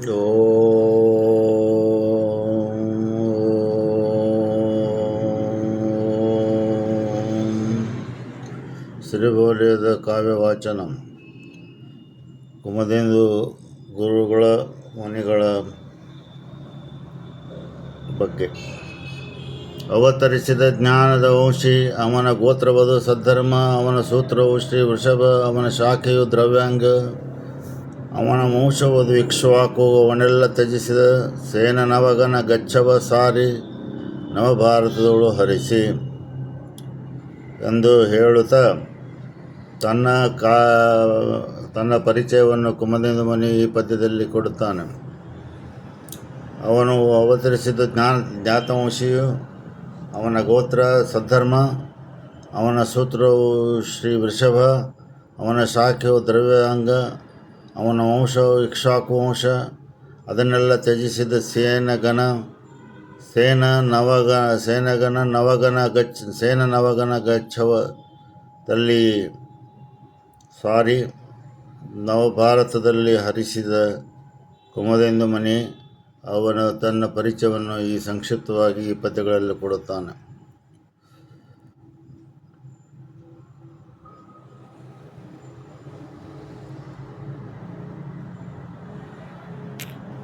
ಶ್ರೀಭೌರ್ಯದ ಕಾವ್ಯವಾಚನ ಕುಮದೇಂದು ಗುರುಗಳ ಮುನಿಗಳ ಬಗ್ಗೆ. ಅವತರಿಸಿದ ಜ್ಞಾನದ ವಂಶಿ, ಅವನ ಗೋತ್ರವದು ಸದ್ಧರ್ಮ, ಅವನ ಸೂತ್ರವು ಶ್ರೀ ವೃಷಭ, ಅವನ ಶಾಖೆಯು ದ್ರವ್ಯಾಂಗ, ಅವನ ವಂಶವದು ಇಕ್ಷ್ವಾಕು, ಅವನೆಲ್ಲ ತ್ಯಜಿಸಿದ ಸೇನ ನವಗನ ಗಚ್ಚವ ಸಾರಿ ನವಭಾರತದೊಳು ಹರಿಸಿ ಎಂದು ಹೇಳುತ್ತಾ ತನ್ನ ಪರಿಚಯವನ್ನು ಕುಮದೇಂದು ಮುನಿ ಈ ಪದ್ಯದಲ್ಲಿ ಕೊಡುತ್ತಾನೆ. ಅವನು ಅವತರಿಸಿದ ಜ್ಞಾತವಂಶಿಯು, ಅವನ ಗೋತ್ರ ಸದ್ಧರ್ಮ, ಅವನ ಸೂತ್ರವು ಶ್ರೀ ವೃಷಭ, ಅವನ ಶಾಖೆಯು ದ್ರವ್ಯಾಂಗ, ಅವನ ವಂಶವು ಇಕ್ಷ್ವಾಕು ವಂಶ, ಅದನ್ನೆಲ್ಲ ತ್ಯಜಿಸಿದ ಸೇನ ನವಗನ ಗಚ್ಚವದಲ್ಲಿ ಸಾರಿ ನವಭಾರತದಲ್ಲಿ ಹರಿಸಿದ ಕುಮದೇಂದು ಮುನಿ ಅವನು ತನ್ನ ಪರಿಚಯವನ್ನು ಈ ಸಂಕ್ಷಿಪ್ತವಾಗಿ ಈ ಪದ್ಯಗಳಲ್ಲಿ ಕೊಡುತ್ತಾನೆ.